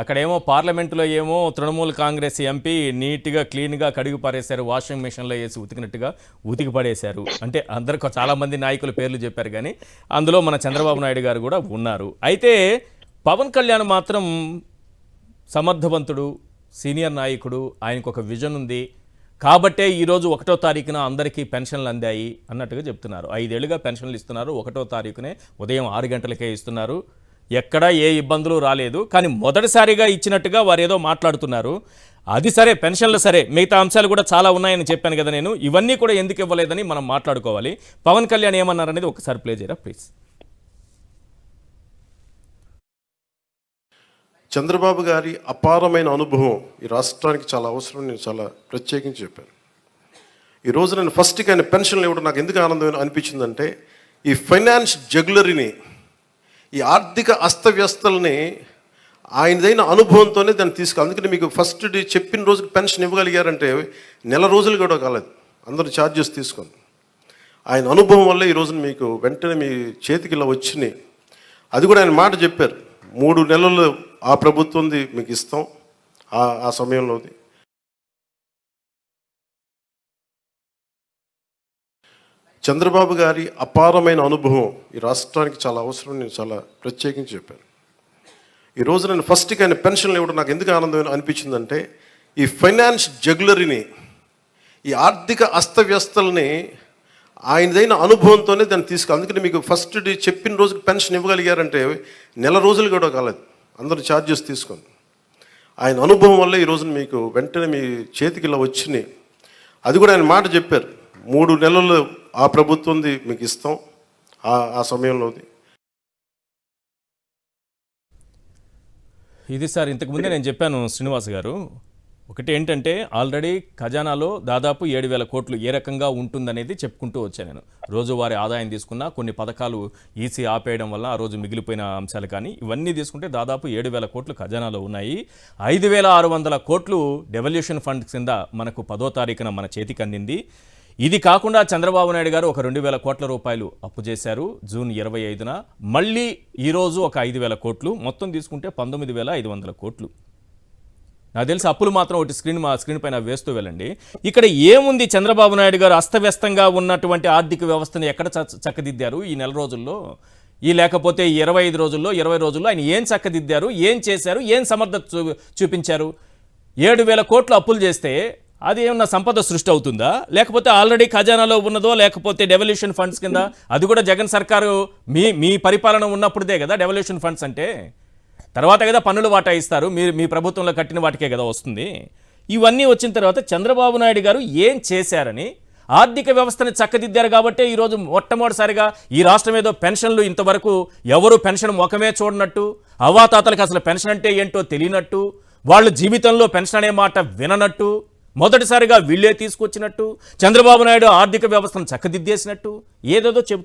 అక్కడేమో పార్లమెంటులో ఏమో తృణమూల్ కాంగ్రెస్ ఎంపీ నీట్గా క్లీన్గా కడిగి పారేశారు, వాషింగ్ మిషన్లో వేసి ఉతికినట్టుగా ఉతికి పడేశారు. అంటే అందరికీ చాలామంది నాయకుల పేర్లు చెప్పారు, కానీ అందులో మన చంద్రబాబు నాయుడు గారు కూడా ఉన్నారు. అయితే పవన్ కళ్యాణ్ మాత్రం సమర్థవంతుడు, సీనియర్ నాయకుడు, ఆయనకు ఒక విజన్ ఉంది కాబట్టే ఈరోజు 1వ తారీఖున అందరికీ పెన్షన్లు అందాయి అన్నట్టుగా చెప్తున్నారు. 5 ఏళ్లుగా పెన్షన్లు ఇస్తున్నారు, 1వ తారీఖునే ఉదయం 6 గంటలకే ఇస్తున్నారు, ఎక్కడా ఏ ఇబ్బందులు రాలేదు. కానీ మొదటిసారిగా ఇచ్చినట్టుగా వారు ఏదో మాట్లాడుతున్నారు. అది సరే, పెన్షన్లు సరే, మిగతా అంశాలు కూడా చాలా ఉన్నాయని చెప్పాను కదా నేను. ఇవన్నీ కూడా ఎందుకు ఇవ్వలేదని మనం మాట్లాడుకోవాలి. పవన్ కళ్యాణ్ ఏమన్నారనేది ఒకసారి ప్లే చేయరా ప్లీజ్. చంద్రబాబు గారి అపారమైన అనుభవం ఈ రాష్ట్రానికి చాలా అవసరం. నేను చాలా ప్రత్యేకించి చెప్పాను. ఈరోజు నేను ఫస్ట్కి ఆయన పెన్షన్లు ఇవ్వడం నాకు ఎందుకు ఆనందం అనిపించిందంటే, ఈ ఫైనాన్స్ జగ్యులరీని, ఈ ఆర్థిక అస్తవ్యస్తల్ని ఆయనదైన అనుభవంతోనే దాన్ని అందుకని మీకు ఫస్ట్ చెప్పిన రోజుకి పెన్షన్ ఇవ్వగలిగారంటే నెల రోజులు కూడా కాలేదు, అందరూ ఛార్జెస్ తీసుకొని. ఆయన అనుభవం వల్ల ఈరోజు మీకు వెంటనే మీ చేతికి ఇలా వచ్చినాయి. అది కూడా ఆయన మాట చెప్పారు, 3 నెలలు ఆ ప్రభుత్వంది మీకు ఇస్తాం ఆ సమయంలోది. చంద్రబాబు గారి అపారమైన అనుభవం ఈ రాష్ట్రానికి చాలా అవసరం. నేను చాలా ప్రత్యేకించి చెప్పాను. ఈరోజు నేను ఫస్ట్కి ఆయన పెన్షన్లు ఇవ్వడం నాకు ఎందుకు ఆనందం అనిపించిందంటే, ఈ ఫైనాన్స్ జగ్యులరీని, ఈ ఆర్థిక అస్తవ్యస్తల్ని ఆయనదైన అనుభవంతోనే దాన్ని అందుకని మీకు ఫస్ట్ చెప్పిన రోజుకి పెన్షన్ ఇవ్వగలిగారంటే నెల రోజులు కూడా కాలేదు, అందరూ ఛార్జెస్ తీసుకొని. ఆయన అనుభవం వల్ల ఈరోజు మీకు వెంటనే మీ చేతికి ఇలా వచ్చినాయి. అది కూడా ఆయన మాట చెప్పారు, 3 నెలలు ఆ ప్రభుత్వంది మీకు ఇస్తాం ఆ సమయంలోది. ఇది సార్, ఇంతకుముందే నేను చెప్పాను శ్రీనివాస్ గారు. ఒకటి ఏంటంటే, ఆల్రెడీ ఖజానాలో దాదాపు 7,000 కోట్లు ఏ రకంగా ఉంటుందనేది చెప్పుకుంటూ వచ్చాను నేను. రోజువారీ ఆదాయం తీసుకున్నా, కొన్ని పథకాలు ఈసీ ఆపేయడం వల్ల ఆ రోజు మిగిలిపోయిన అంశాలు కానీ ఇవన్నీ తీసుకుంటే దాదాపు 7,000 కోట్లు ఖజానాలో ఉన్నాయి. 5,600 కోట్లు డెవల్యూషన్ ఫండ్ కింద మనకు 10వ తారీఖున మన చేతికి అందింది. ఇది కాకుండా చంద్రబాబు నాయుడు గారు ఒక 2,000 కోట్ల రూపాయలు అప్పు చేశారు జూన్ 25న. మళ్ళీ ఈరోజు ఒక 5,000 కోట్లు, మొత్తం తీసుకుంటే 19,500 కోట్లు. నాకు తెలిసి అప్పులు మాత్రం ఒకటి స్క్రీన్ పైన వేస్తూ వెళ్ళండి. ఇక్కడ ఏముంది, చంద్రబాబు నాయుడు గారు అస్తవ్యస్తంగా ఉన్నటువంటి ఆర్థిక వ్యవస్థను ఎక్కడ చక్కదిద్దారు ఈ నెల రోజుల్లో, లేకపోతే 25 రోజుల్లో 20 రోజుల్లో ఆయన ఏం చక్కదిద్దారు, ఏం చేశారు, ఏం సమర్థత చూపించారు? 7,000 కోట్లు అప్పులు చేస్తే అది ఏమన్నా సంపద సృష్టి అవుతుందా, లేకపోతే ఆల్రెడీ ఖజానాలో ఉన్నదో, లేకపోతే డెవల్యూషన్ ఫండ్స్ కింద? అది కూడా జగన్ సర్కారు మీ పరిపాలన ఉన్నప్పుడుదే కదా డెవల్యూషన్ ఫండ్స్ అంటే. తర్వాత కదా పన్నులు వాటా ఇస్తారు, మీ ప్రభుత్వంలో కట్టిన వాటికే కదా వస్తుంది. ఇవన్నీ వచ్చిన తర్వాత చంద్రబాబు నాయుడు గారు ఏం చేశారని, ఆర్థిక వ్యవస్థని చక్కదిద్దారు కాబట్టే ఈరోజు మొట్టమొదటిసారిగా ఈ రాష్ట్రం ఏదో పెన్షన్లు ఇంతవరకు ఎవరు పెన్షన్ ముఖమే చూడనట్టు, అవ్వాతాతలకు అసలు పెన్షన్ అంటే ఏంటో తెలియనట్టు, వాళ్ళు జీవితంలో పెన్షన్ అనే మాట విననట్టు, మొదటిసారిగా వీళ్ళే తీసుకొచ్చినట్టు, చంద్రబాబు నాయుడు ఆర్థిక వ్యవస్థను చక్కదిద్దేసినట్టు ఏదేదో చెబుతున్నారు.